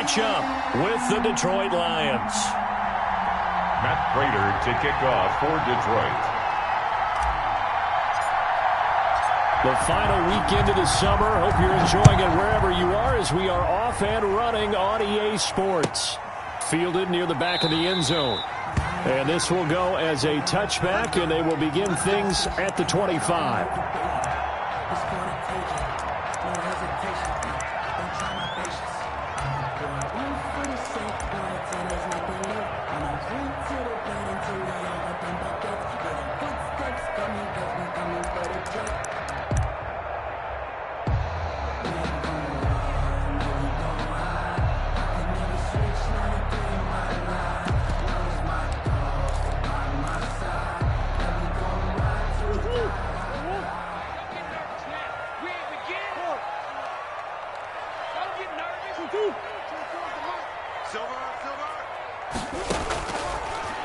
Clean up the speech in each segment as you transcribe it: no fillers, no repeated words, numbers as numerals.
match up with the Detroit Lions. Matt Prater to kick off for Detroit. The final weekend of the summer. Hope you're enjoying it wherever you are as we are off and running on EA Sports. Fielded near the back of the end zone. And this will go as a touchback, and they will begin things at the 25.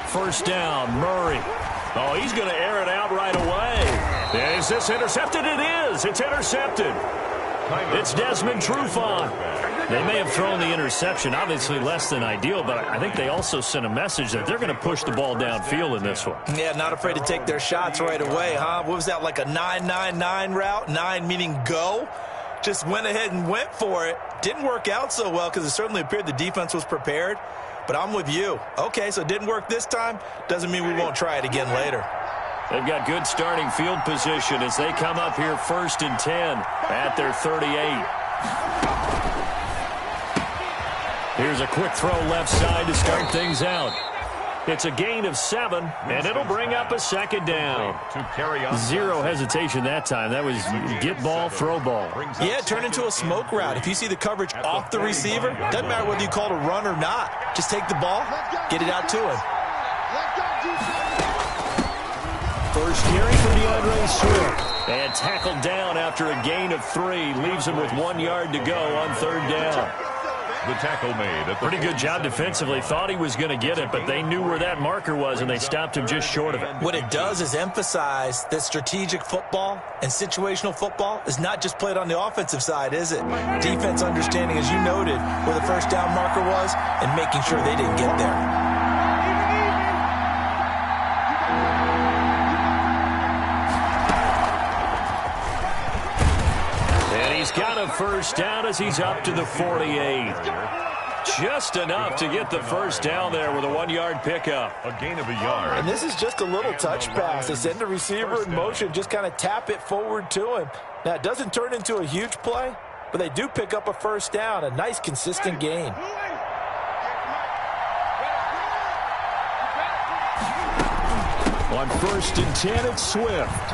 First down, Murray. Oh, he's going to air it out right away. Is this intercepted? It is. It's intercepted. It's Desmond Trufant. They may have thrown the interception, obviously less than ideal, but I think they also sent a message that they're going to push the ball downfield in this one. Yeah, not afraid to take their shots right away, huh? What was that, like a 9-9-9 route? 9 meaning go? Just went ahead and went for it. Didn't work out so well because it certainly appeared the defense was prepared. But I'm with you. Okay, so it didn't work this time. Doesn't mean we won't try it again later. They've got good starting field position as they come up here 1st and 10 at their 38. Here's a quick throw left side to start things out. It's a gain of 7, and it'll bring up a second down. Zero hesitation that time. That was get ball, throw ball. Yeah, turn into a smoke route. If you see the coverage off the receiver, doesn't matter whether you call it a run or not. Just take the ball, get it out to him. First carry for DeAndre Swift. And tackled down after a gain of 3. Leaves him with 1 yard to go on 3rd down. The tackle made. Pretty good job defensively. Thought he was going to get it, but they knew where that marker was, and they stopped him just short of it. What it does is emphasize that strategic football and situational football is not just played on the offensive side, is it? Defense understanding, as you noted, where the first down marker was and making sure they didn't get there. Got a first down as he's up to the 48. Just enough to get the first down there with a 1-yard pickup. A gain of a yard. And this is just a little touch pass. They send the receiver in motion, just kind of tap it forward to him. Now, it doesn't turn into a huge play, but they do pick up a first down, a nice, consistent gain. On 1st and 10, it's Swift.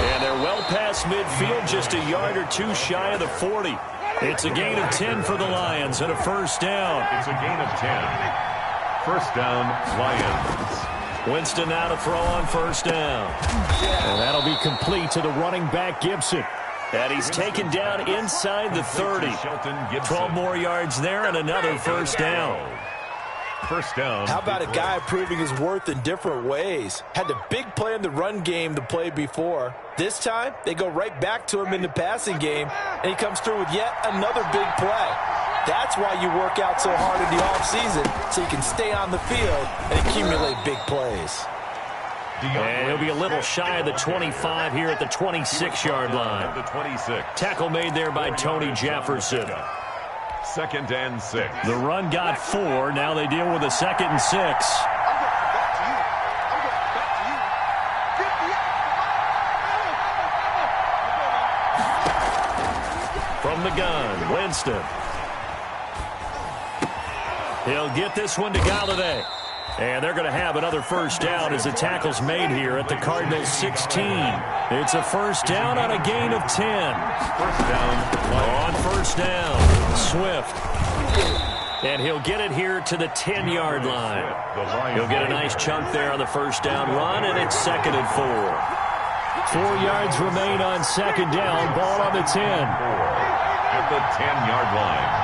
And they're well past midfield, just a yard or 2 shy of the 40. It's a gain of 10 for the Lions and a first down. It's a gain of 10. First down, Lions. Winston now to throw on first down. And that'll be complete to the running back, Gibson. And he's taken down inside the 30. 12 more yards there and another first down. First down. How about a guy proving his worth in different ways? Had the big play in the run game the play before. This time, they go right back to him in the passing game, and he comes through with yet another big play. That's why you work out so hard in the offseason, so you can stay on the field and accumulate big plays. And he'll be a little shy of the 25 here at the 26-yard line. The 26. Tackle made there by Tony Jefferson. 2nd and 6. The run got 4. Now they deal with a 2nd and 6. From the gun, Winston. He'll get this one to Galladay. And they're going to have another first down as the tackle's made here at the Cardinals 16. It's a first down on a gain of 10. First down. On first down, Swift. And he'll get it here to the 10-yard line. He'll get a nice chunk there on the first down run, and it's 2nd and 4. 4 yards remain on 2nd down. Ball on the 10. At the 10-yard line.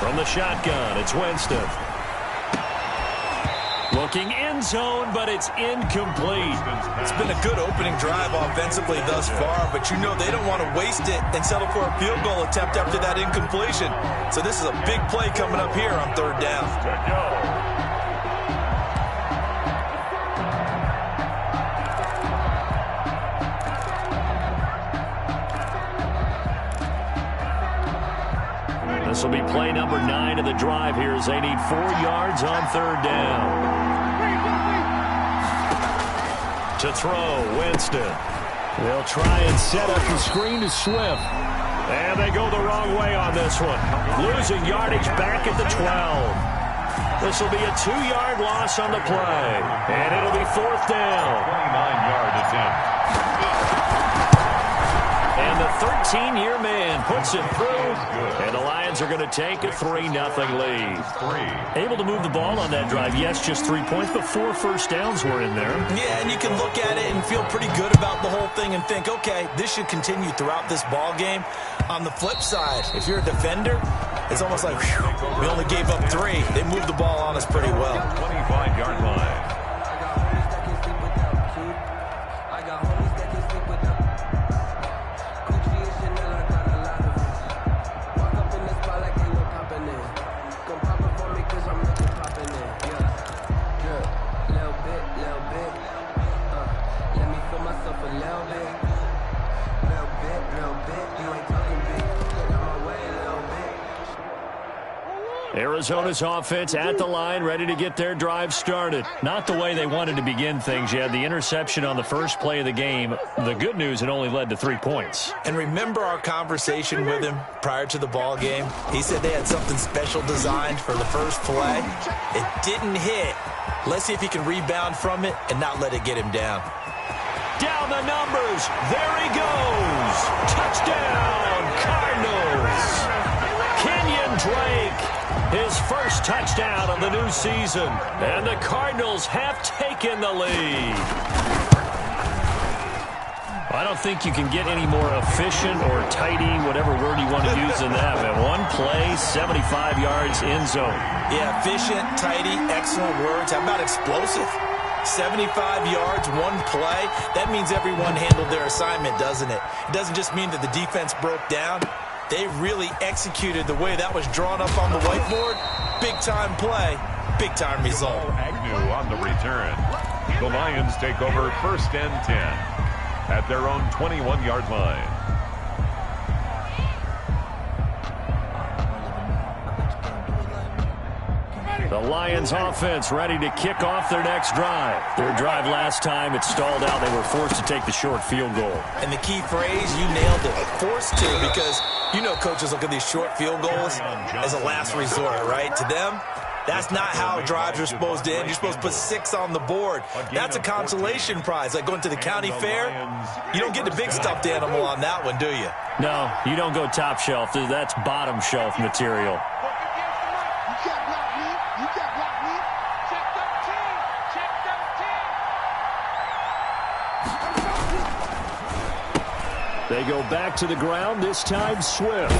From the shotgun, it's Winston. Looking end zone, but it's incomplete. It's been a good opening drive offensively thus far, but you know they don't want to waste it and settle for a field goal attempt after that incompletion. So this is a big play coming up here on third down. Good go. This will be play number 9 of the drive here as they need 4 yards on third down. To throw, Winston. They'll try and set up the screen to Swift. And they go the wrong way on this one. Losing yardage back at the 12. This will be a 2-yard loss on the play. And it'll be fourth down. 29-yard attempt. And the 13-year man puts it through. And the Lions are going to take a 3-0 lead. Able to move the ball on that drive. Yes, just 3 points, but 4 first downs were in there. Yeah, and you can look at it and feel pretty good about the whole thing and think, okay, this should continue throughout this ball game. On the flip side, if you're a defender, it's almost like, whew, we only gave up 3. They moved the ball on us pretty well. 25-yard line. Arizona's offense at the line, ready to get their drive started. Not the way they wanted to begin things. You had the interception on the first play of the game. The good news, it only led to 3 points. And remember our conversation with him prior to the ball game? He said they had something special designed for the first play. It didn't hit. Let's see if he can rebound from it and not let it get him down. Down the numbers. There he goes. Touchdown, Cardinals. Kenyon Drake. His first touchdown of the new season. And the Cardinals have taken the lead. I don't think you can get any more efficient or tidy, whatever word you want to use in that. Man, one play, 75 yards in zone. Yeah, efficient, tidy, excellent words. How about explosive? 75 yards, one play. That means everyone handled their assignment, doesn't it? It doesn't just mean that the defense broke down. They really executed the way that was drawn up on the whiteboard. Big-time play, big-time result. Agnew on the return. The Lions take over first and 10 at their own 21-yard line. The Lions offense ready to kick off their next drive. Their drive last time, it stalled out. They were forced to take the short field goal. And the key phrase, you nailed it, forced to, because you know coaches look at these short field goals as a last resort, right? To them, that's not how drives are supposed to end. You're supposed to put 6 on the board. That's a consolation prize, like going to the county fair. You don't get the big stuffed animal on that one, do you? No, you don't go top shelf. That's bottom shelf material. They go back to the ground, this time Swift.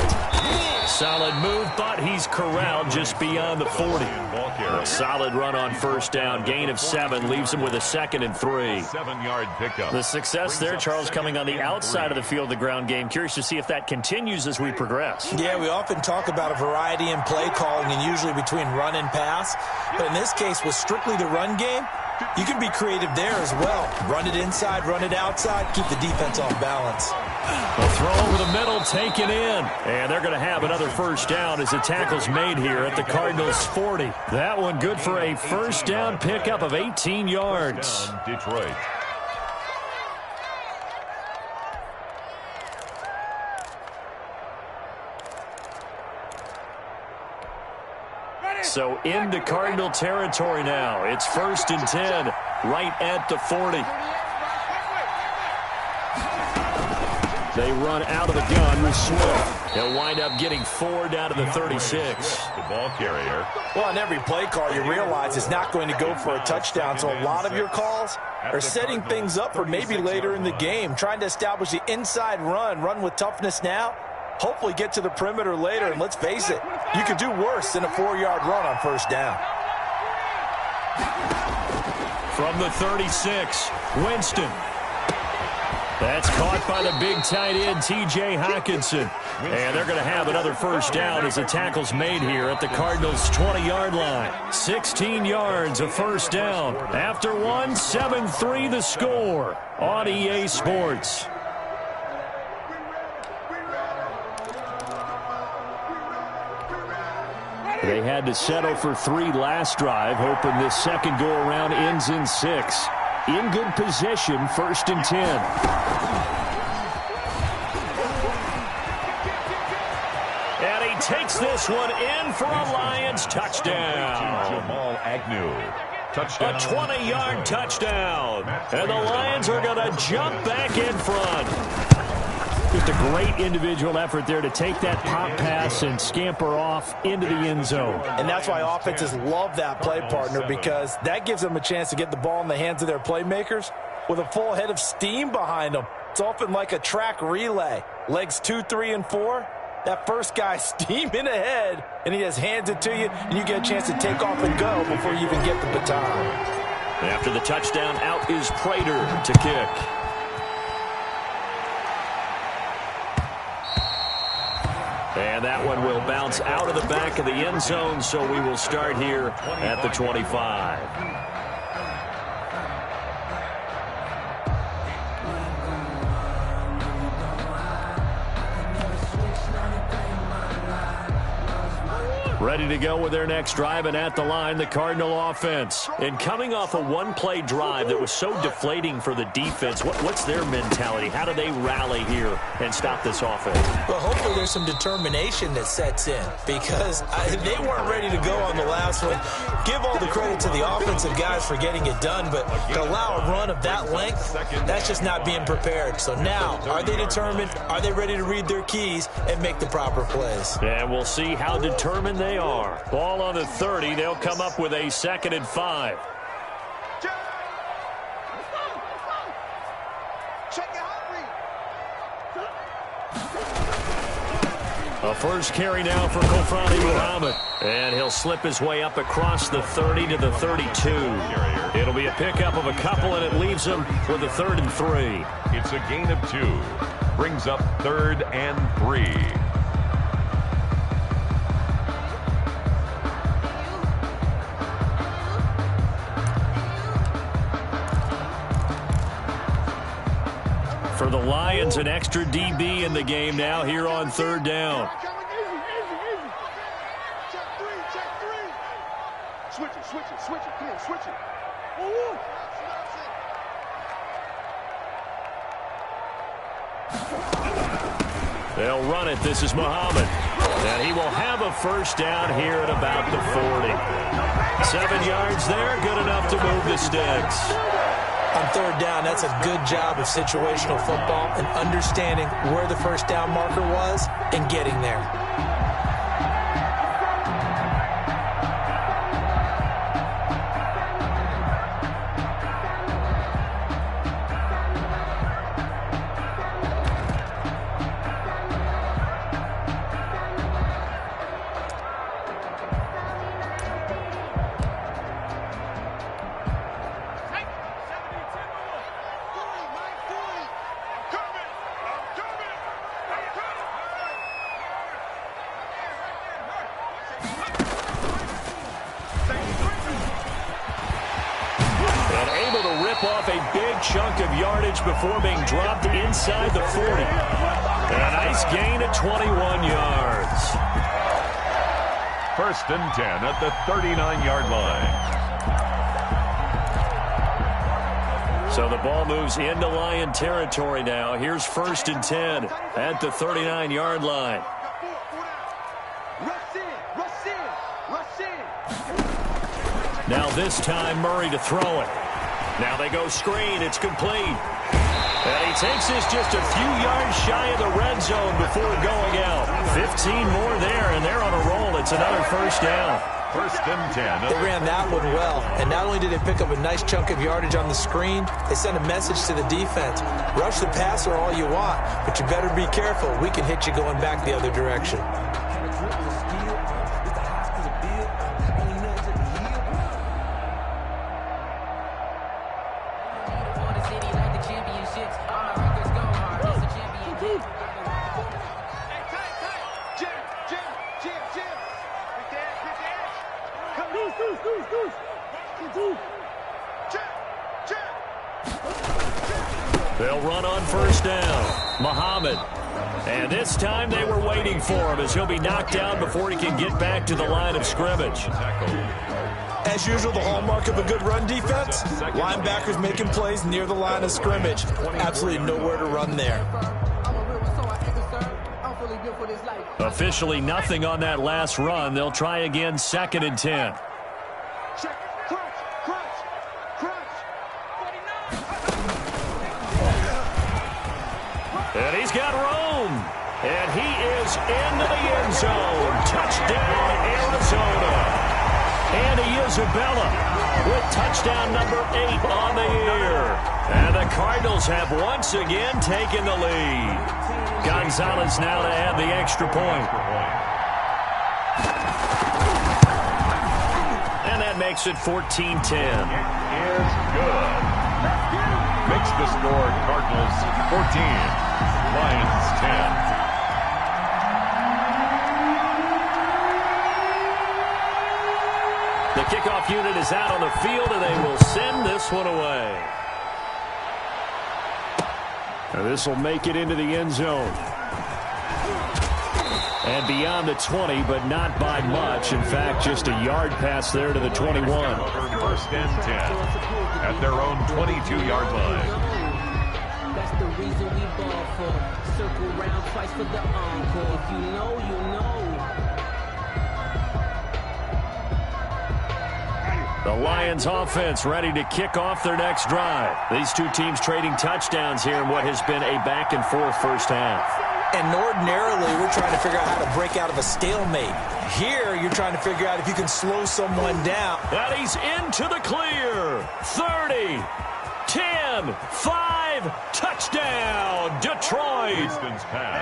Solid move, but he's corralled just beyond the 40. A solid run on first down. Gain of 7 leaves him with a 2nd and 3. 7-yard pickup. The success there, Charles, coming on the outside of the field, the ground game. Curious to see if that continues as we progress. Yeah, we often talk about a variety in play calling and usually between run and pass. But in this case, with strictly the run game, you can be creative there as well. Run it inside, run it outside, keep the defense off balance. A throw over the middle, taken in. And they're going to have another first down as the tackle's made here at the Cardinals' 40. That one good for a first down pickup of 18 yards. Detroit. So into Cardinal territory now. It's 1st and 10, right at the 40. They run out of the gun with Swift. They'll wind up getting 4 down to the 36. The ball carrier. Well, on every play call, you realize it's not going to go for a touchdown. So a lot of your calls are setting things up for maybe later in the game, trying to establish the inside run with toughness now. Hopefully get to the perimeter later, and let's face it, you could do worse than a 4-yard run on first down. From the 36, Winston. That's caught by the big tight end, T.J. Hockenson. And they're going to have another first down as the tackle's made here at the Cardinals' 20-yard line. 16 yards, a first down. After one, 7-3 the score on EA Sports. They had to settle for 3 last drive, hoping this second go-around ends in 6. In good position, 1st and 10. And he takes this one in for a Lions touchdown. Jamal Agnew. Touchdown. A 20-yard touchdown. And the Lions are going to jump back in front. Just a great individual effort there to take that pop pass and scamper off into the end zone. And that's why offenses love that play, partner, because that gives them a chance to get the ball in the hands of their playmakers with a full head of steam behind them. It's often like a track relay. Legs 2, 3, and 4. That first guy steaming ahead, and he just hands it to you, and you get a chance to take off and go before you even get the baton. After the touchdown, out is Prater to kick. And that one will bounce out of the back of the end zone, so we will start here at the 25. Ready to go with their next drive, and at the line, the Cardinal offense. And coming off a one-play drive that was so deflating for the defense, what's their mentality? How do they rally here and stop this offense? Well, hopefully there's some determination that sets in, because they weren't ready to go on the last one. Give all the credit to the offensive guys for getting it done, but to allow a run of that length, that's just not being prepared. So now, are they determined? Are they ready to read their keys and make the proper plays? And we'll see how determined they are. Ball on the 30. They'll come up with a 2nd and 5. A first carry now for Kofrani Muhammad. And he'll slip his way up across the 30 to the 32. It'll be a pickup of a couple, and it leaves him with a 3rd and 3. It's a gain of 2. Brings up 3rd and 3. For the Lions, an extra DB in the game now here on 3rd down. Switch it. Come on, switch it. They'll run it. This is Muhammad. And he will have a first down here at about the 40. 7 yards there, good enough to move the sticks. On 3rd down, that's a good job of situational football and understanding where the first down marker was and getting there. Off a big chunk of yardage before being dropped inside the 40. And a nice gain at 21 yards. 1st and 10 at the 39-yard line. So the ball moves into Lion territory now. Here's 1st and 10 at the 39-yard line. Now this time Murray to throw it. Now they go screen. It's complete. And he takes this just a few yards shy of the red zone before going out. 15 more there, and they're on a roll. It's another first down. 1st and 10. They ran that one well. And not only did they pick up a nice chunk of yardage on the screen, they sent a message to the defense. Rush the passer all you want, but you better be careful. We can hit you going back the other direction. They'll run on first down. Muhammad. And this time they were waiting for him as he'll be knocked down before he can get back to the line of scrimmage. As usual, the hallmark of a good run defense, linebackers making plays near the line of scrimmage. Absolutely nowhere to run there. Officially nothing on that last run. They'll try again, 2nd and 10. And he's got room. And he is into the end zone. Touchdown, Arizona. Andy Isabella with touchdown number 8 on the year. And the Cardinals have once again taken the lead. Gonzalez now to add the extra point. And that makes it 14-10. Is good. Makes the score Cardinals 14. Lions 10. The kickoff unit is out on the field, and they will send this one away. Now this will make it into the end zone. And beyond the 20, but not by much. In fact, just a yard pass there to the 21. First and 10 at their own 22-yard line. That's the reason we ball for. Circle round twice for the encore. If you know, you know. The Lions offense ready to kick off their next drive. These two teams trading touchdowns here in what has been a back-and-forth first half. And ordinarily, we're trying to figure out how to break out of a stalemate. Here, you're trying to figure out if you can slow someone down. And he's into the clear. 30, 10, 5, touchdown, Detroit.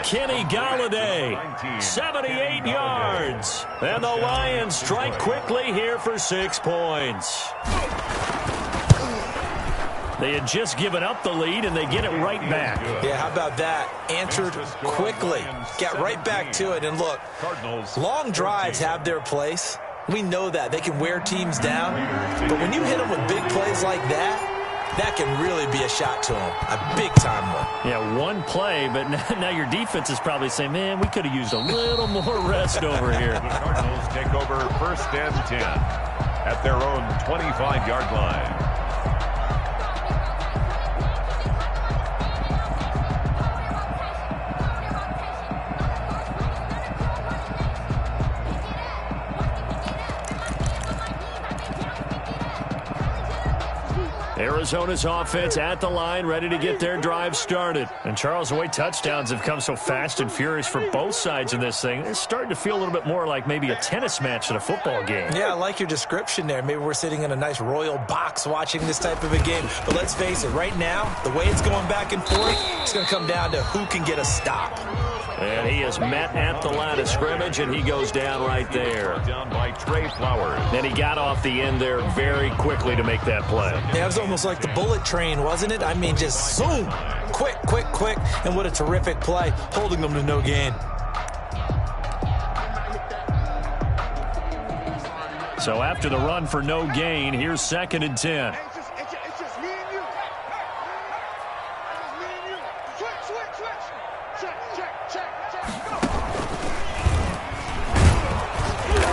Kenny Galladay, 78 yards. And the Lions strike quickly here for 6 points. They had just given up the lead, and they get it right back. Yeah, how about that? Answered quickly. Get right back to it. And look, long drives have their place. We know that. They can wear teams down. But when you hit them with big plays like that, that can really be a shot to them. A big-time one. Yeah, one play, but now your defense is probably saying, man, we could have used a little more rest over here. The Cardinals take over first and 10 at their own 25-yard line. Arizona's offense at the line, ready to get their drive started. And, Charles, the way touchdowns have come so fast and furious for both sides in this thing, it's starting to feel a little bit more like maybe a tennis match than a football game. Yeah, I like your description there. Maybe we're sitting in a nice royal box watching this type of a game. But let's face it, right now, the way it's going back and forth, it's going to come down to who can get a stop. And he is met at the line of scrimmage, and he goes down right there. Down by Trey Flowers. And he got off the end there very quickly to make that play. Yeah, it was almost like the bullet train, wasn't it? I mean, just zoom, quick, quick, quick. And what a terrific play, holding them to no gain. So after the run for no gain, here's 2nd and 10. It's just me and you. It's just me and you. Switch. Check.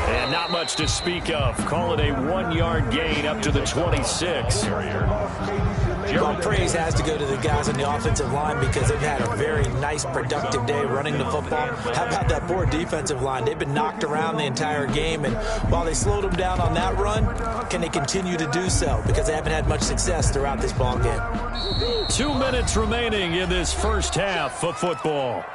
And not much to speak of. Call it a 1-yard gain up to the 26. Well, praise has to go to the guys on the offensive line because they've had a very nice, productive day running the football. How about that poor defensive line? They've been knocked around the entire game, and while they slowed them down on that run, can they continue to do so? Because they haven't had much success throughout this ball game. 2 minutes remaining in this first half of football.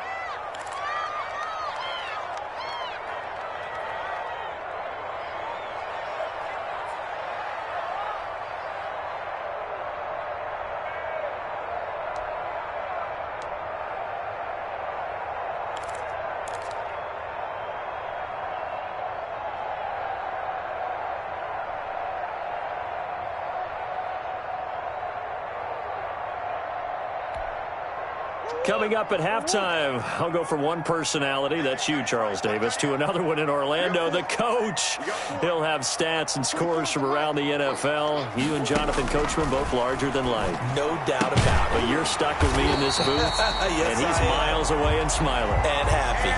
Coming up at halftime, I'll go from one personality, that's you, Charles Davis, to another one in Orlando, the coach. He'll have stats and scores from around the NFL. You and Jonathan Coachman both larger than life. No doubt about it. But you're stuck with me in this booth, Yes, and he's miles away and smiling. And happy.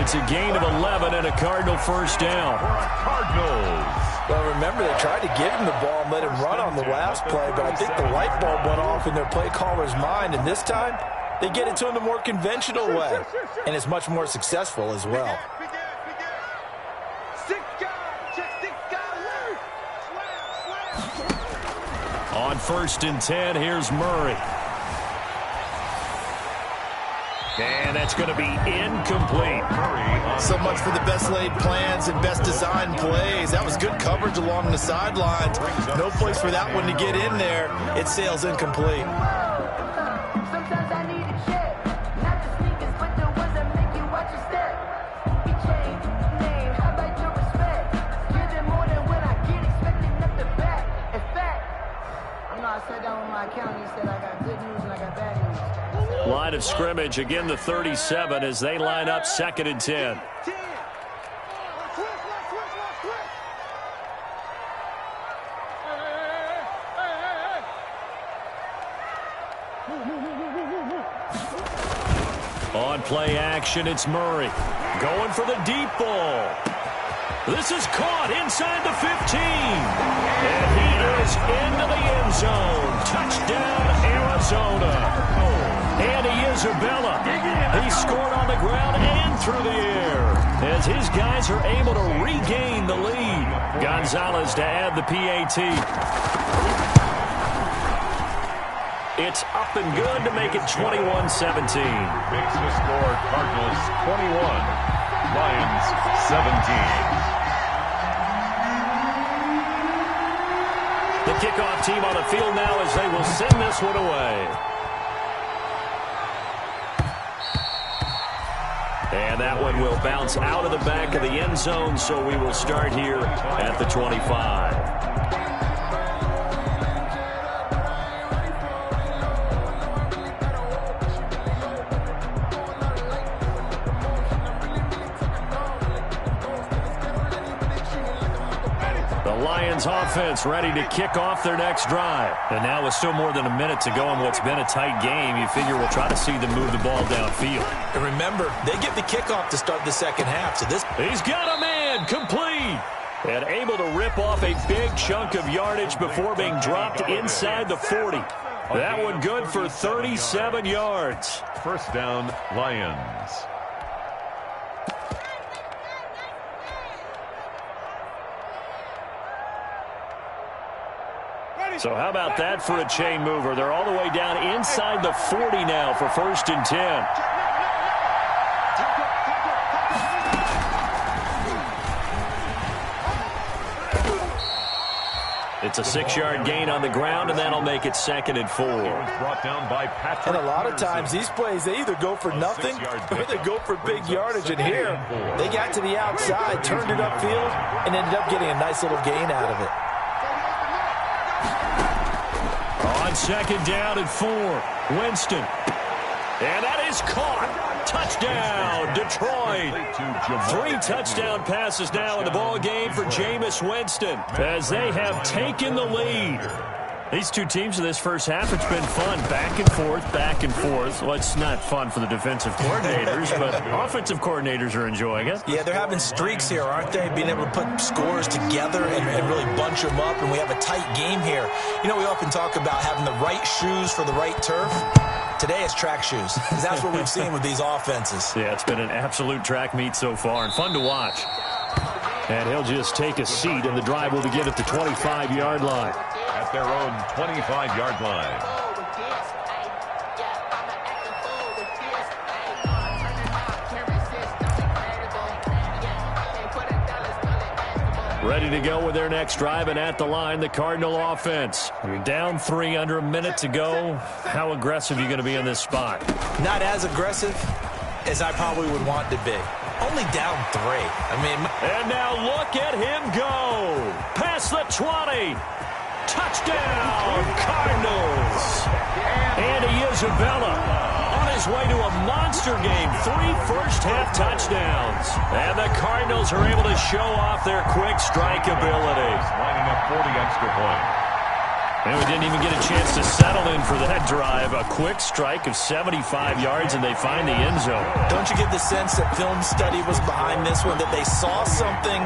It's a gain of 11 and a Cardinal first down. Cardinals. Well, remember, they tried to give him the ball and let him run on the last play, but I think the light bulb went off in their play caller's mind, and this time, they get it to him the more conventional way, and it's much more successful as well. On 1st and 10, here's Murray. And that's going to be incomplete. So much for the best laid plans and best designed plays. That was good coverage along the sidelines. No place for that one to get in there. It sails incomplete. Sometimes I need a check, not the sneakers, but the ones that make you watch your step. You change name, how about your respect? Give them more than when I get expecting up the back. In fact, I sat down with my accountant, he said I got good news and I got bad news. Line of scrimmage, again the 37 as they line up 2nd and 10. On play action, it's Murray. Going for the deep ball. This is caught inside the 15. And he is into the end zone. Touchdown, Arizona. Andy Isabella. He scored on the ground and through the air as his guys are able to regain the lead. Gonzalez to add the PAT. It's up and good to make it 21-17. Makes the score Cardinals 21, Lions 17. The kickoff team on the field now as they will send this one away. And that one will bounce out of the back of the end zone, so we will start here at the 25. Lions offense ready to kick off their next drive. And now with still more than a minute to go in what's been a tight game, you figure we'll try to see them move the ball downfield. And remember, they get the kickoff to start the second half. So this, he's got a man complete. And able to rip off a big chunk of yardage before being dropped inside the 40. That one good for 37 yards. First down, Lions. So how about that for a chain mover? They're all the way down inside the 40 now for 1st and 10. It's a 6-yard gain on the ground, and that'll make it 2nd and 4. Brought down by Patrick. And a lot of times these plays, they either go for nothing or they go for big yardage. And here, they got to the outside, turned it upfield, and ended up getting a nice little gain out of it. On 2nd down and 4, Winston. And that is caught. Touchdown, Detroit. 3 touchdown passes now in the ball game for Jameis Winston as they have taken the lead. These two teams in this first half, it's been fun. Back and forth, back and forth. Well, it's not fun for the defensive coordinators, but offensive coordinators are enjoying it. Yeah, they're having streaks here, aren't they? Being able to put scores together and really bunch them up, and we have a tight game here. You know, we often talk about having the right shoes for the right turf. Today it's track shoes. That's what we've seen with these offenses. Yeah, it's been an absolute track meet so far and fun to watch. And he'll just take a seat, and the drive will begin at the 25-yard line. At their own 25-yard line. Ready to go with their next drive, and at the line, the Cardinal offense. You're down 3, under a minute to go. How aggressive are you going to be in this spot? Not as aggressive as I probably would want to be. Only down 3. I mean, and now look at him go. Past the 20. Touchdown, Cardinals. Andy Isabella on his way to a monster game. 3 first-half touchdowns. And the Cardinals are able to show off their quick strike ability. Lining up for the extra point. And we didn't even get a chance to settle in for that drive. A quick strike of 75 yards, and they find the end zone. Don't you get the sense that film study was behind this one, that they saw something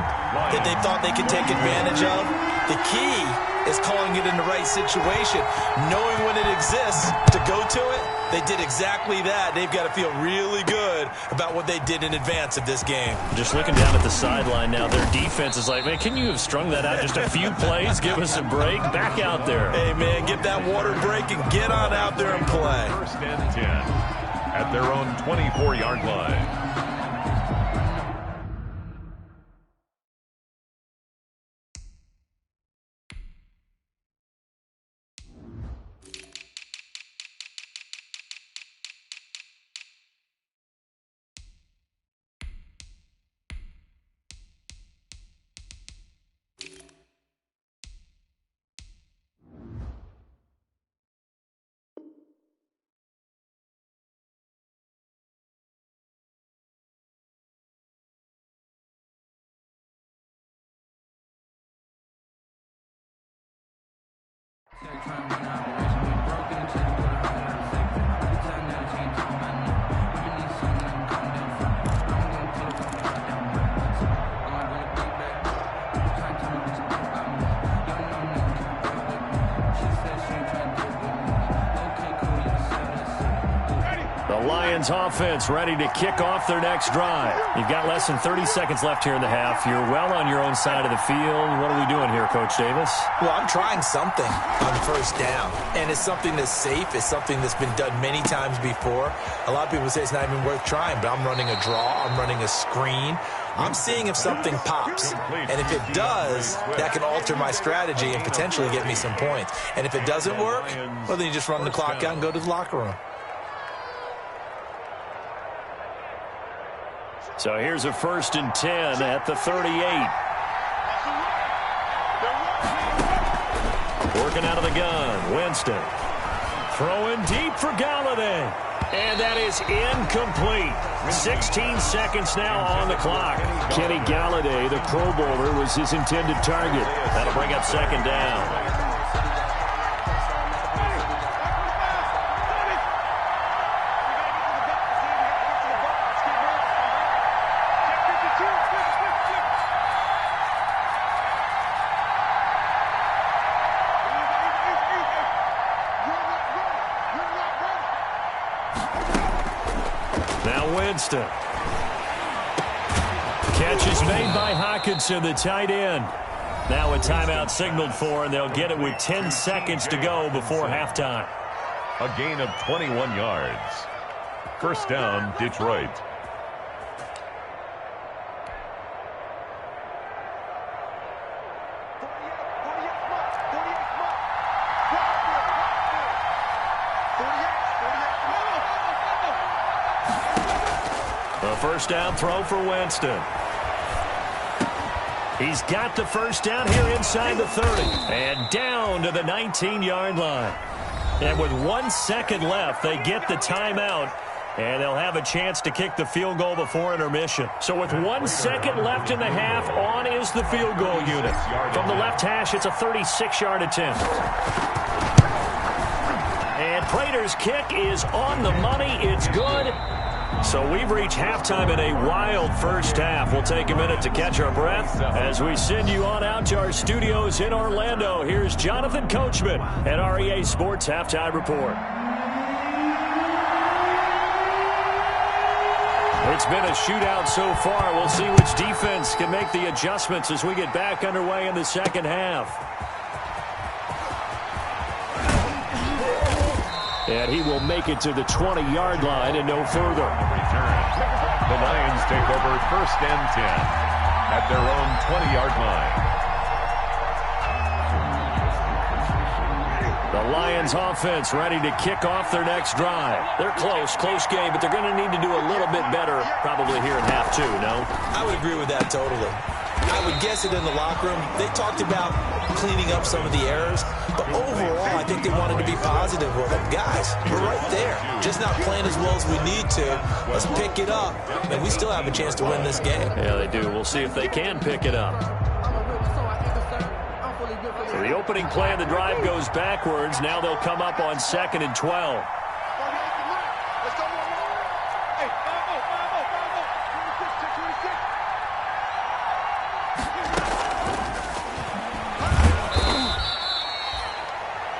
that they thought they could take advantage of? The key is calling it in the right situation, knowing when it exists to go to it. They did exactly that. They've got to feel really good about what they did in advance of this game. Just looking down at the sideline now, their defense is like, man, can you have strung that out just a few plays? Give us a break. Back out there. Hey, man, get that water break and get on out there and play. First and 10 at their own 24-yard line. Lions offense ready to kick off their next drive. You've got less than 30 seconds left here in the half. You're well on your own side of the field. What are we doing here, Coach Davis? Well, I'm trying something on first down, and it's something that's safe. It's something that's been done many times before. A lot of people say it's not even worth trying, but I'm running a draw. I'm running a screen. I'm seeing if something pops, and if it does, that can alter my strategy and potentially get me some points. And if it doesn't work, well, then you just run the clock out and go to the locker room. So here's a 1st and 10 at the 38. Working out of the gun, Winston. Throwing deep for Galladay. And that is incomplete. 16 seconds now on the clock. Kenny Galladay, the Pro Bowler, was his intended target. That'll bring up 2nd down. Winston. Catch is made by Hawkinson, the tight end. Now a timeout signaled for, and they'll get it with 10 seconds to go before halftime. A gain of 21 yards. First down, Detroit. First down throw for Winston. He's got the first down here inside the 30. And down to the 19-yard line. And with 1 second left, they get the timeout. And they'll have a chance to kick the field goal before intermission. So with 1 second left in the half, on is the field goal unit. From the left hash, it's a 36-yard attempt. And Prater's kick is on the money. It's good. So we've reached halftime in a wild first half. We'll take a minute to catch our breath as we send you on out to our studios in Orlando. Here's Jonathan Coachman at REA Sports Halftime Report. It's been a shootout so far. We'll see which defense can make the adjustments as we get back underway in the second half. And he will make it to the 20-yard line and no further. Return. The Lions take over 1st and 10 at their own 20-yard line. The Lions offense ready to kick off their next drive. They're close game, but they're going to need to do a little bit better probably here in half two, no? I would agree with that totally. I would guess it in the locker room. They talked about cleaning up some of the errors, but overall, I think they wanted to be positive with them. Guys, we're right there. Just not playing as well as we need to. Let's pick it up, and we still have a chance to win this game. Yeah, they do. We'll see if they can pick it up. So the opening play of the drive goes backwards. Now they'll come up on 2nd and 12.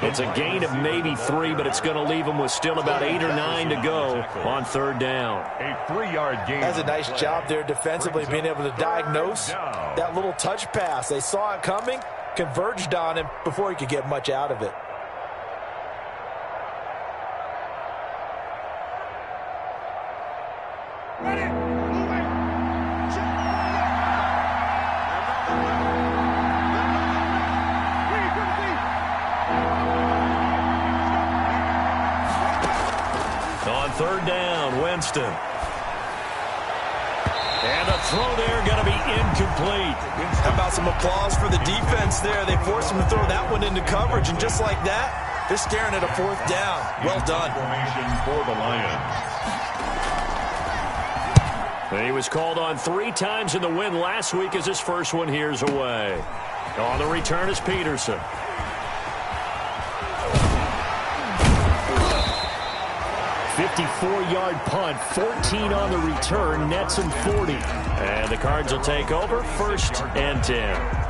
It's a gain of maybe 3, but it's going to leave them with still about 8 or 9 to go on 3rd down. A 3-yard gain. That's a nice job there defensively, being able to diagnose that little touch pass. They saw it coming, converged on him before he could get much out of it. On 3rd down, Winston. And the throw there going to be incomplete. How about some applause for the defense there? They forced him to throw that one into coverage, and just like that, they're staring at a 4th down. Well done. Formation for the Lions. He was called on 3 times in the win last week as his first one here's away. On the return is Peterson. 54-yard punt, 14 on the return, nets him 40. And the Cards will take over, 1st and 10.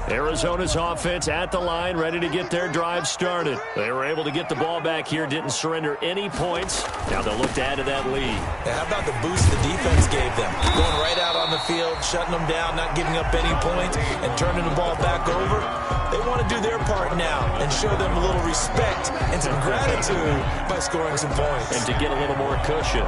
Arizona's offense at the line, ready to get their drive started. They were able to get the ball back here, didn't surrender any points. Now they'll look to add to that lead. Yeah, how about the boost the defense gave them? Going right out on the field, shutting them down, not giving up any points, and turning the ball back over. They want to do their part now and show them a little respect and some gratitude by scoring some points. And to get a little more cushion.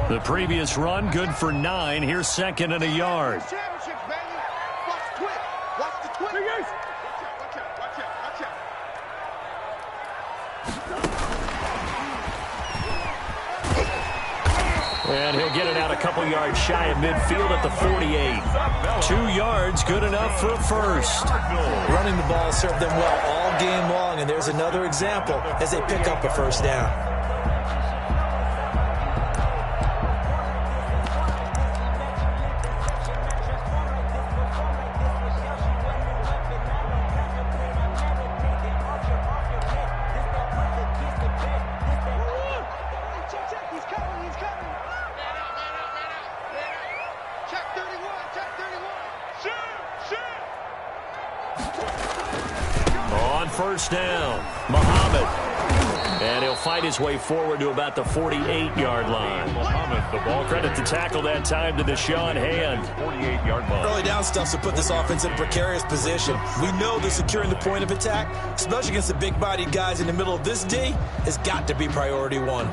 The previous run, good for 9. Here's 2nd and a yard. And he'll get it out a couple yards shy of midfield at the 48. 2 yards, good enough for a first. Running the ball served them well all game long, and there's another example as they pick up a first down. On 1st down, Muhammad. And he'll fight his way forward to about the 48-yard line. Muhammad, the ball Credit to tackle that time to Deshaun Hand. 48-yard line. Early down stuff to put this offense in a precarious position. We know that securing the point of attack, especially against the big-bodied guys in the middle of this D, has got to be priority 1.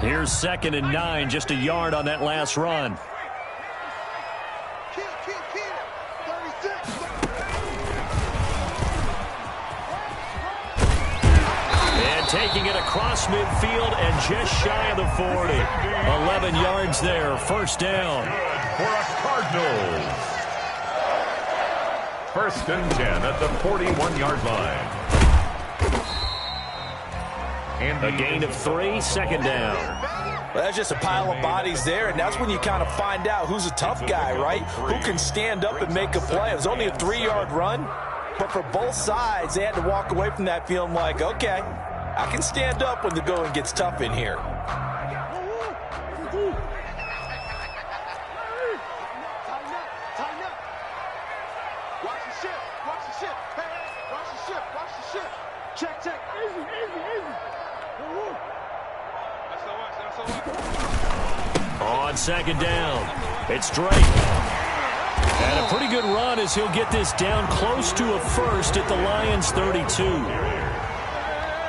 Here's 2nd and 9, just a yard on that last run. And taking it across midfield and just shy of the 40. 11 yards there, 1st down. For a Cardinals. 1st and 10 at the 41-yard line. A gain of 3, 2nd down. Well, that's just a pile of bodies there, and that's when you kind of find out who's a tough guy, right? Who can stand up and make a play. It was only a 3-yard run, but for both sides, they had to walk away from that feeling like, okay, I can stand up when the going gets tough in here. second down. It's Drake. And a pretty good run as he'll get this down close to a first at the Lions' 32.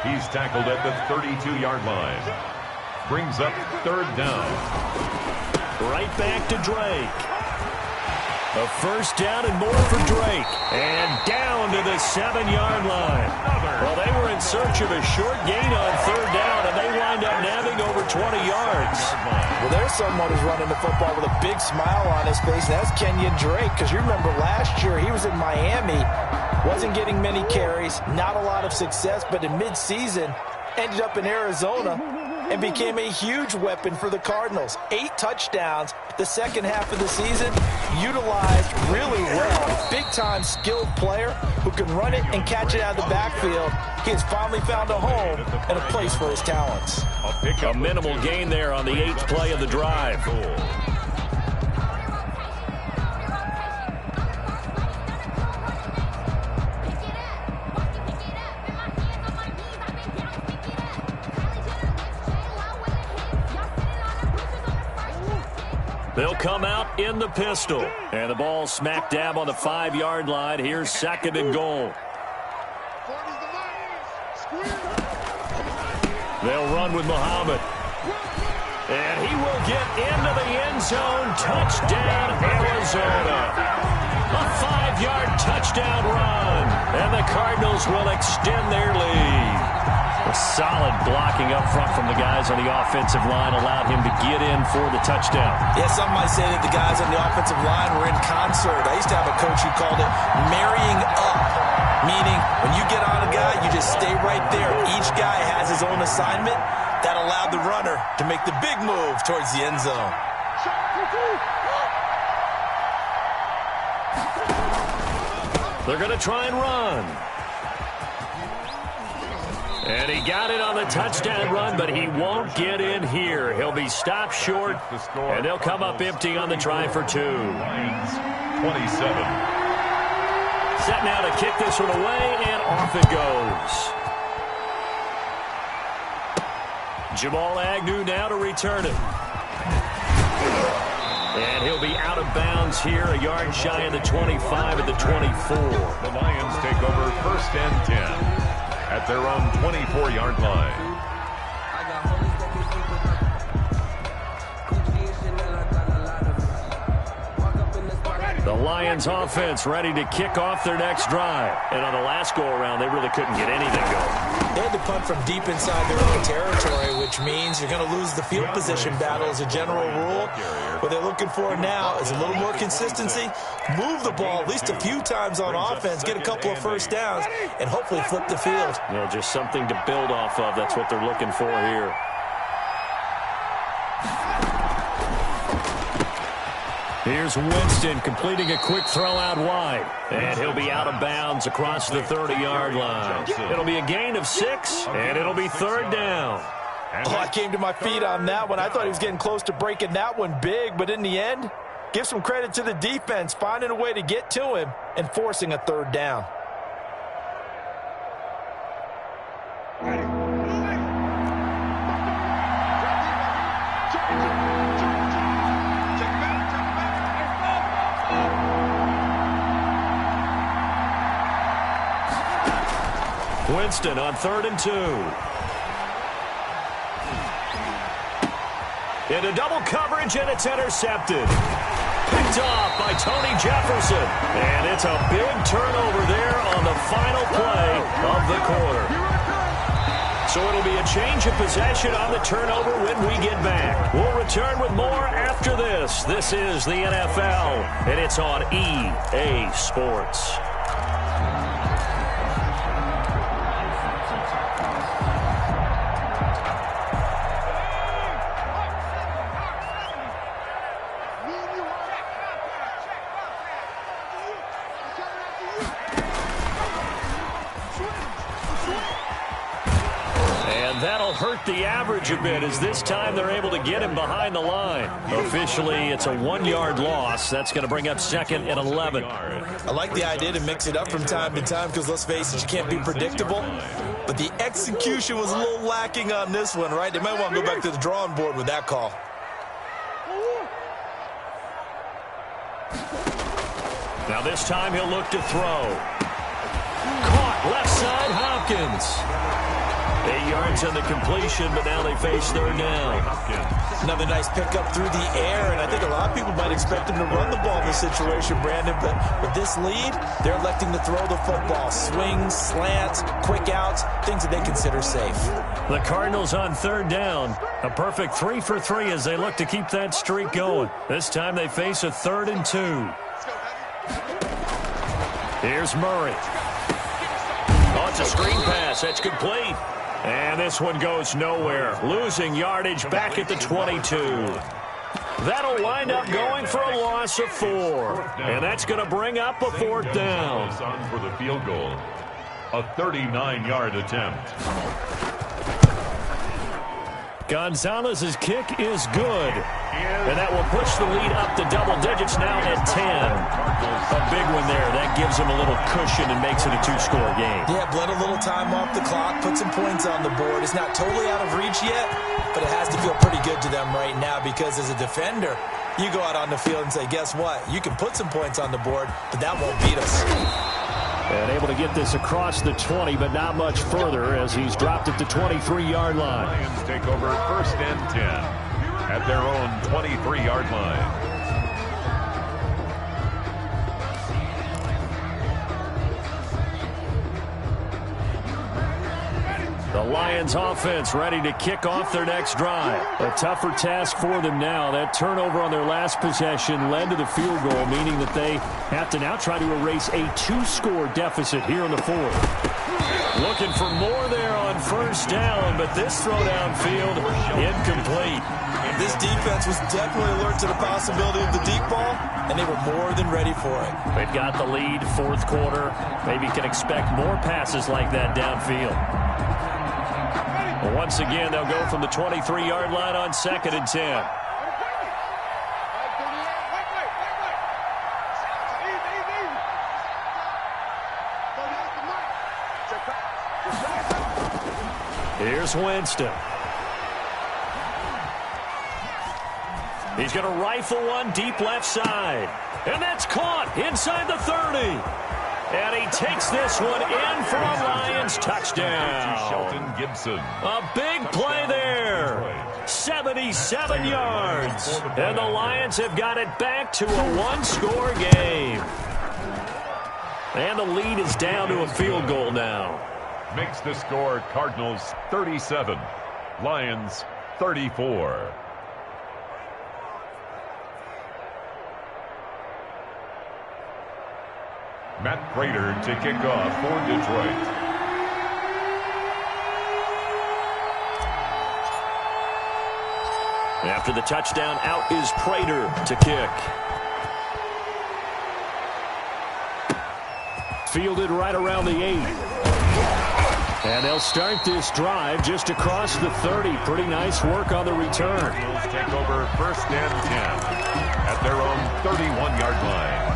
He's tackled at the 32-yard line. Brings up third down. Right back to Drake. A first down and more for Drake. And down to the 7-yard line. Well, they were in search of a short gain on third down, and they wind up nabbing over 20 yards. Well, there's someone who's running the football with a big smile on his face, and that's Kenyon Drake, because you remember last year he was in Miami, wasn't getting many carries, not a lot of success, but in midseason ended up in Arizona and became a huge weapon for the Cardinals. 8 touchdowns the second half of the season, utilized really well. Big-time skilled player who can run it and catch it out of the backfield. He has finally found a home and a place for his talents. A minimal gain there on the 8th play of the drive. They'll come out in the pistol. And the ball smack dab on the 5-yard line. Here's second and goal. They'll run with Muhammad. And he will get into the end zone. Touchdown, Arizona. A 5-yard touchdown run. And the Cardinals will extend their lead. A solid blocking up front from the guys on the offensive line allowed him to get in for the touchdown. Yeah, some might say that the guys on the offensive line were in concert. I used to have a coach who called it marrying up, meaning when you get on a guy, you just stay right there. Each guy has his own assignment. That allowed the runner to make the big move towards the end zone. They're going to try and run. And he got it on the touchdown run, but he won't get in here. He'll be stopped short, and they'll come up empty on the try for 2. Lions 27. Set now to kick this one away, and off it goes. Jamal Agnew now to return it. And he'll be out of bounds here, a yard shy of the 25 at the 24. The Lions take over first and 10. At their own 24-yard line. The Lions offense ready to kick off their next drive. And on the last go-around, they really couldn't get anything going. They had to punt from deep inside their own territory, which means you're going to lose the field position battle as a general rule. What they're looking for now is a little more consistency, move the ball at least a few times on offense, get a couple of first downs, and hopefully flip the field. Yeah, just something to build off of. That's what they're looking for here. Here's Winston completing a quick throw out wide. And he'll be out of bounds across the 30-yard line. It'll be a gain of 6, and it'll be third down. Oh, I came to my feet on that one. I thought he was getting close to breaking that one big, but in the end, give some credit to the defense, finding a way to get to him and forcing a third down. Winston on 3rd and 2. Into double coverage, and it's intercepted. Picked off by Tony Jefferson. And it's a big turnover there on the final play of the quarter. So it'll be a change of possession on the turnover when we get back. We'll return with more after this. This is the NFL, and it's on EA Sports. Hurt the average a bit as this time they're able to get him behind the line. Officially, it's a 1-yard loss. That's going to bring up 2nd and 11. I like the idea to mix it up from time to time because, let's face it, you can't be predictable. But the execution was a little lacking on this one, right? They might want to go back to the drawing board with that call. Now this time he'll look to throw. Caught left side, Hopkins. 8 yards on the completion, but now they face third down. Another nice pickup through the air, and I think a lot of people might expect him to run the ball in this situation, Brandon, but with this lead, they're electing to throw the football. Swings, slants, quick outs, things that they consider safe. The Cardinals on third down. A perfect 3 for 3 as they look to keep that streak going. This time they face a 3rd and 2. Here's Murray. Oh, it's a screen pass. That's complete. And this one goes nowhere. Losing yardage back at the 22. That'll wind up going for a loss of 4. And that's going to bring up a 4th down. On for the field goal. A 39-yard attempt. Gonzalez's kick is good. And that will push the lead up to double digits now at 10. A big one there. That gives them a little cushion and makes it a 2-score game. Yeah, bled a little time off the clock, put some points on the board. It's not totally out of reach yet, but it has to feel pretty good to them right now because as a defender, you go out on the field and say, guess what? You can put some points on the board, but that won't beat us. And able to get this across the 20, but not much further as he's dropped at the 23-yard line. Lions take over 1st and 10 at their own 23-yard line. The Lions offense ready to kick off their next drive. A tougher task for them now. That turnover on their last possession led to the field goal, meaning that they have to now try to erase a 2-score deficit here in the 4th. Looking for more there on 1st down, but this throw downfield incomplete. This defense was definitely alert to the possibility of the deep ball, and they were more than ready for it. They've got the lead, 4th quarter. Maybe can expect more passes like that downfield. Well, once again, they'll go from the 23-yard line on 2nd and 10. Here's Winston. He's going to rifle one deep left side. And that's caught inside the 30. And he takes this one in for a Lions touchdown. Shelton Gibson. A big play there. 77 yards. And the Lions have got it back to a 1-score game. And the lead is down to a field goal now. Makes the score Cardinals 37, Lions 34. Matt Prater to kick off for Detroit. After the touchdown, out is Prater to kick. Fielded right around the 8. And they'll start this drive just across the 30. Pretty nice work on the return. Eagles take over 1st and 10 at their own 31-yard line.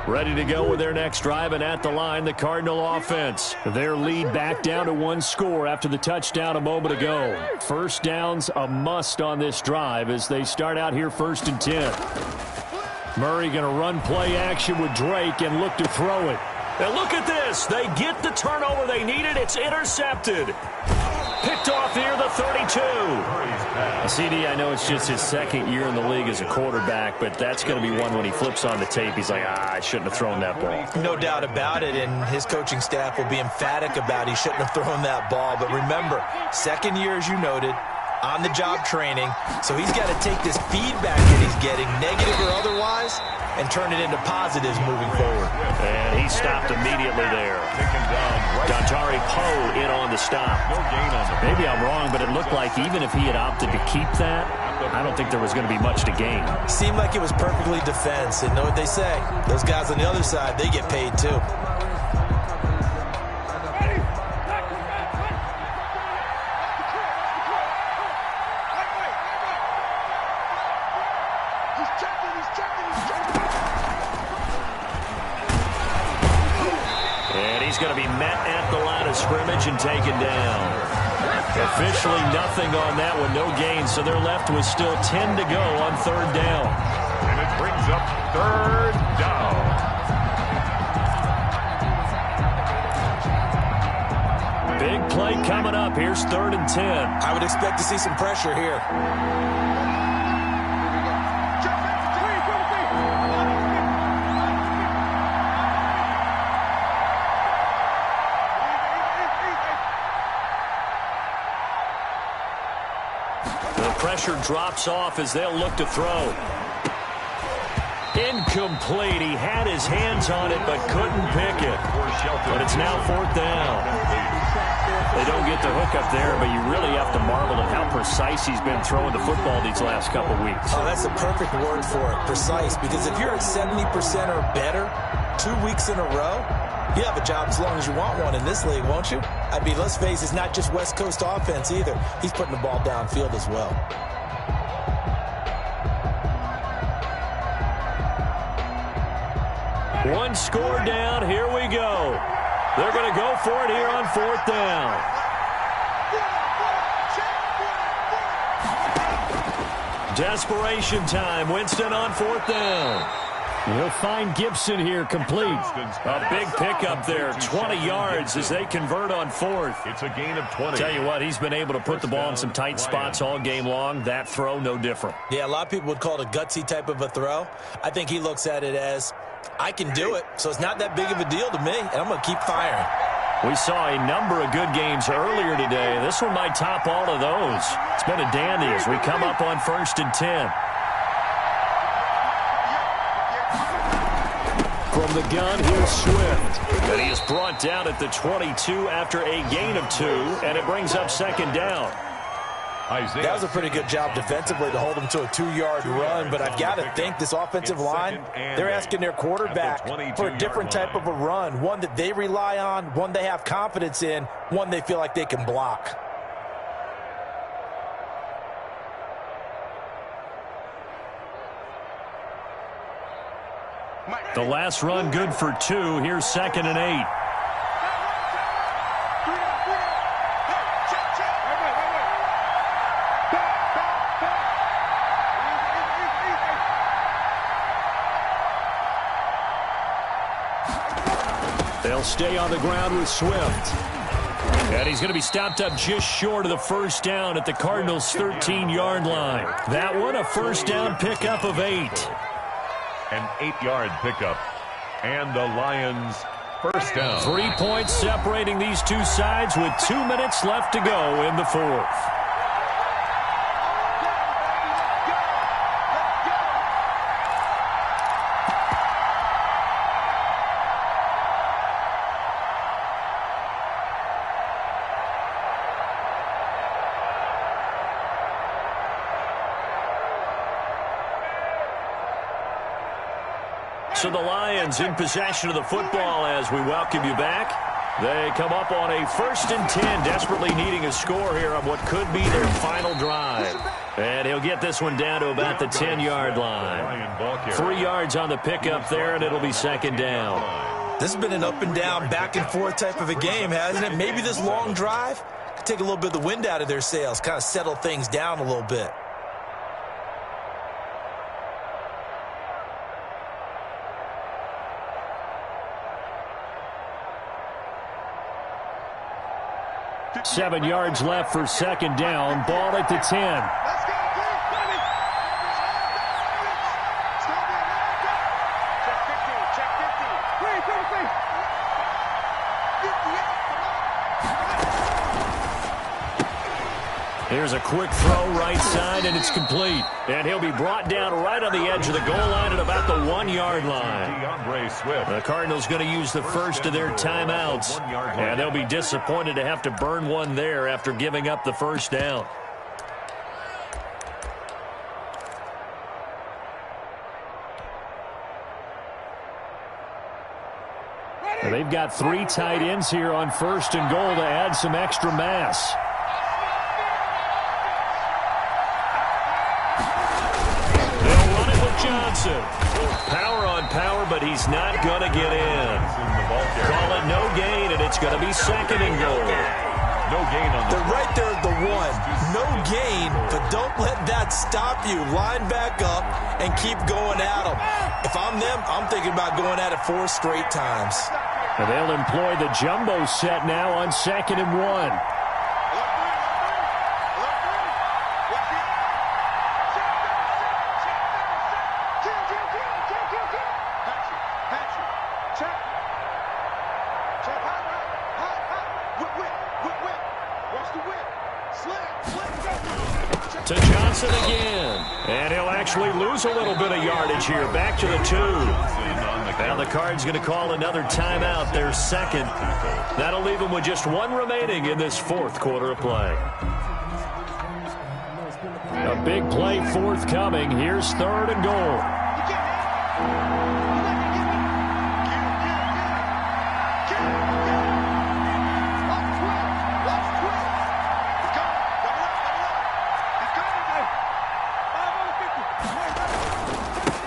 Ready to go with their next drive, and at the line, the Cardinal offense. Their lead back down to 1 score after the touchdown a moment ago. 1st down's a must on this drive as they start out here 1st and 10. Murray going to run play action with Drake and look to throw it. And look at this. They get the turnover they needed. It's intercepted. Picked off here, the 32. CD, I know it's just his 2nd year in the league as a quarterback, but that's going to be one when he flips on the tape. He's like, I shouldn't have thrown that ball. No doubt about it, and his coaching staff will be emphatic about he shouldn't have thrown that ball. But remember, 2nd year, as you noted, on-the-job training, so he's got to take this feedback that he's getting, negative or otherwise, and turn it into positives moving forward. And he stopped immediately there. Dontari Poe in on the stop. Maybe I'm wrong, but it looked like even if he had opted to keep that, I don't think there was going to be much to gain. Seemed like it was perfectly defense, and know what they say. Those guys on the other side, they get paid too. he's going to be met at the line of scrimmage and taken down. Officially nothing on that one, no gain, so they're left with still 10 to go on third down. And it brings up third down. Big play coming up. Here's 3rd and 10. I would expect to see some pressure here. Pressure drops off as they'll look to throw. Incomplete. He had his hands on it but couldn't pick it. But it's now 4th down. They don't get the hook up there, but you really have to marvel at how precise he's been throwing the football these last couple weeks. Oh, that's the perfect word for it, precise. Because if you're at 70% or better 2 weeks in a row, you have a job as long as you want one in this league, won't you? I mean, let's face it, it's not just West Coast offense either. He's putting the ball downfield as well. One score down. Here we go. They're going to go for it here on 4th down. Desperation time. Winston on 4th down. He'll find Gibson here complete. A big pickup there, 20 yards as they convert on 4th. It's a gain of 20. Tell you what, he's been able to put the ball in some tight spots all game long. That throw, no different. Yeah, a lot of people would call it a gutsy type of a throw. I think he looks at it as, I can do it, so it's not that big of a deal to me, and I'm going to keep firing. We saw a number of good games earlier today. This one might top all of those. It's been a dandy as we come up on 1st and 10. From the gun, here's Swift. And he is brought down at the 22 after a gain of 2, and it brings up 2nd down. That was a pretty good job defensively to hold him to a 2-yard run, but I've got to think this offensive line, they're asking their quarterback for a different type of a run, one that they rely on, one they have confidence in, one they feel like they can block. The last run good for 2. Here's 2nd and 8. They'll stay on the ground with Swift. And he's going to be stopped up just short of the 1st down at the Cardinals' 13-yard line. That one, a 1st down pickup of 8. An 8-yard pickup. And the Lions' 1st down. 3 points separating these two sides with 2 minutes left to go in the 4th. So the Lions in possession of the football as we welcome you back. They come up on a 1st and 10, desperately needing a score here on what could be their final drive. And he'll get this one down to about the 10-yard line. 3 yards on the pickup there, and it'll be 2nd down. This has been an up and down, back and forth type of a game, hasn't it? Maybe this long drive could take a little bit of the wind out of their sails, kind of settle things down a little bit. Seven yards left for 2nd down. Ball at the 10. Let's go, baby. Check 15. Here's a quick throw right side, and it's complete. And he'll be brought down right on the edge of the goal line at about the 1-yard line. The Cardinals going to use the first of their timeouts, and they'll be disappointed to have to burn one there after giving up the 1st down. They've got 3 tight ends here on 1st and goal to add some extra mass. Johnson. Power on power, but he's not going to get in. Call it no gain going to be second and goal. No gain on the They're right there at the one. No gain, but don't let that stop you. Line back up and keep going at them. If I'm them, I'm thinking about going at it 4 straight times. And they'll employ the jumbo set now on second and 1. To Johnson again. And he'll actually lose a little bit of yardage here. Back to the 2. Now the Cards going to call another timeout, their second. That'll leave them with just 1 remaining in this 4th quarter of play. A big play forthcoming. Here's 3rd and goal.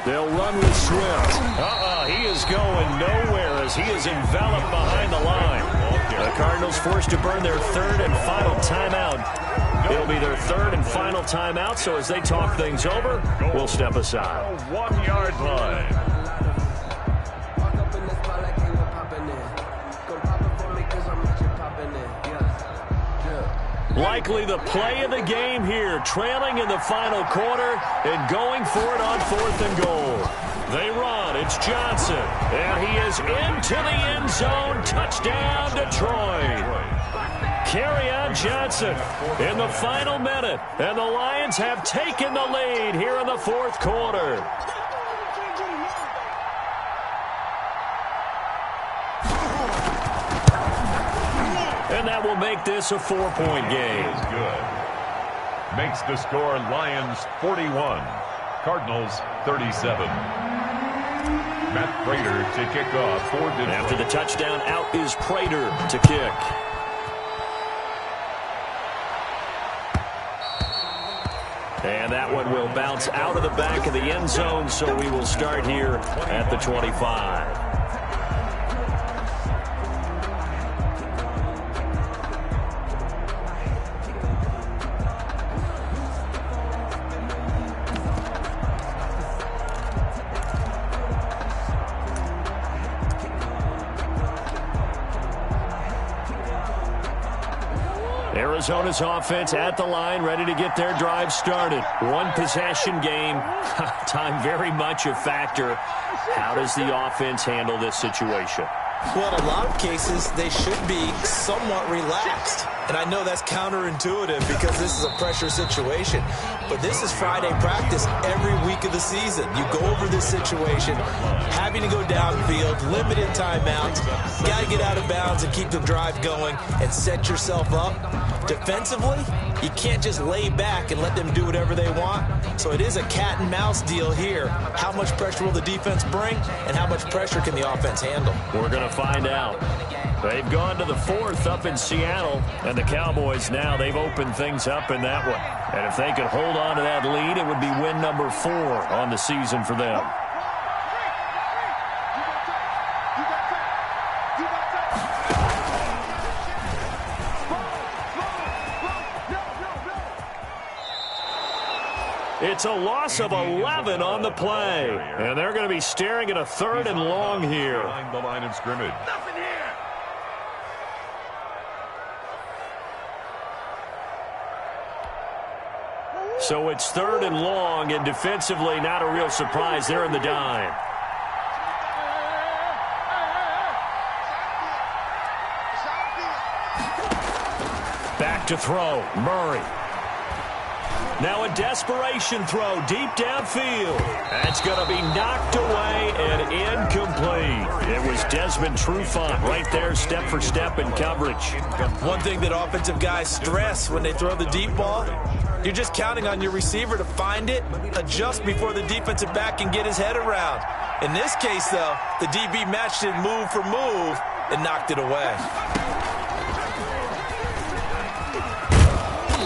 They'll run with Swift. He is going nowhere as he is enveloped behind the line. The Cardinals forced to burn their 3rd and final timeout. It'll be their 3rd and final timeout, so as they talk things over, we'll step aside. 1-yard line. Likely the play of the game here, trailing in the final quarter and going for it on 4th and goal. They run. It's Johnson. And he is into the end zone. Touchdown, Detroit. Carry on Johnson in the final minute. And the Lions have taken the lead here in the 4th quarter. And that will make this a 4-point game. Good. Makes the score Lions 41, Cardinals 37. Matt Prater to kick off for Detroit. After the touchdown, out is Prater to kick. And that one will bounce out of the back of the end zone, so we will start here at the 25. Arizona's offense at the line, ready to get their drive started. 1 possession game. Time very much a factor. How does the offense handle this situation? Well, in a lot of cases, they should be somewhat relaxed. And I know that's counterintuitive because this is a pressure situation. But this is Friday practice every week of the season. You go over this situation, having to go downfield, limited timeouts. You got to get out of bounds and keep the drive going and set yourself up. Defensively, you can't just lay back and let them do whatever they want. So it is a cat and mouse deal here. How much pressure will the defense bring and how much pressure can the offense handle? We're going to find out. They've gone to the 4th up in Seattle, and the Cowboys now, they've opened things up in that one. And if they could hold on to that lead, it would be win number 4 on the season for them. It's a loss of 11 on the play. And they're going to be staring at a 3rd and long here. Behind the line of scrimmage. Nothing here. So it's 3rd and long, and defensively not a real surprise. They're in the dime. Back to throw. Murray. Now a desperation throw deep downfield. That's going to be knocked away and incomplete. It was Desmond Trufant right there, step for step in coverage. One thing that offensive guys stress when they throw the deep ball, you're just counting on your receiver to find it, adjust before the defensive back can get his head around. In this case, though, the DB matched it move for move and knocked it away.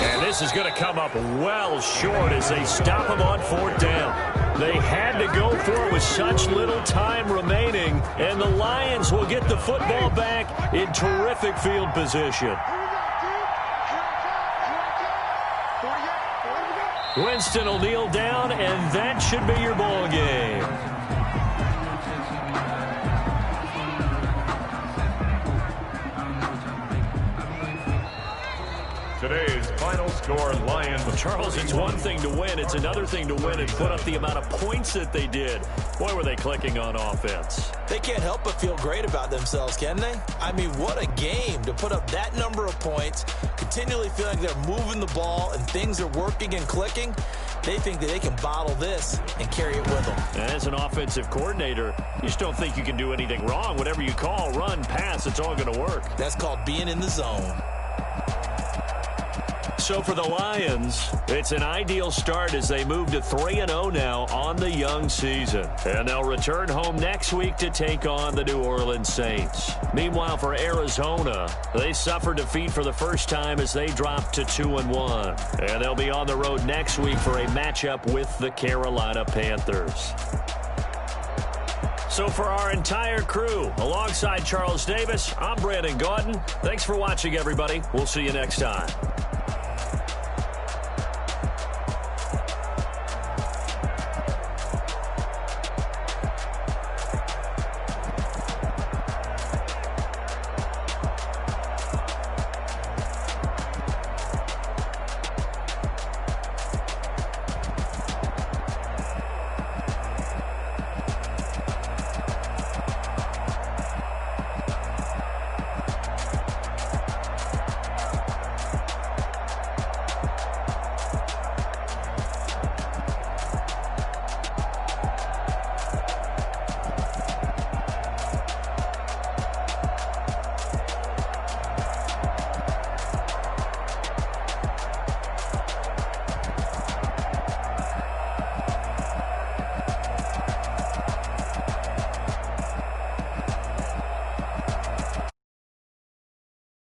And this is going to come up well short as they stop him on 4th down. They had to go for it with such little time remaining, and the Lions will get the football back in terrific field position. Winston will kneel down, and that should be your ball game. Today's final score, Lions. Charles, it's one thing to win. It's another thing to win and put up the amount of points that they did. Boy, were they clicking on offense. They can't help but feel great about themselves, can they? I mean, what a game to put up that number of points, continually feeling like they're moving the ball and things are working and clicking. They think that they can bottle this and carry it with them. And as an offensive coordinator, you just don't think you can do anything wrong. Whatever you call, run, pass, it's all going to work. That's called being in the zone. So for the Lions, it's an ideal start as they move to 3-0 now on the young season. And they'll return home next week to take on the New Orleans Saints. Meanwhile, for Arizona, they suffered defeat for the first time as they dropped to 2-1. And they'll be on the road next week for a matchup with the Carolina Panthers. So for our entire crew, alongside Charles Davis, I'm Brandon Gaudin. Thanks for watching, everybody. We'll see you next time.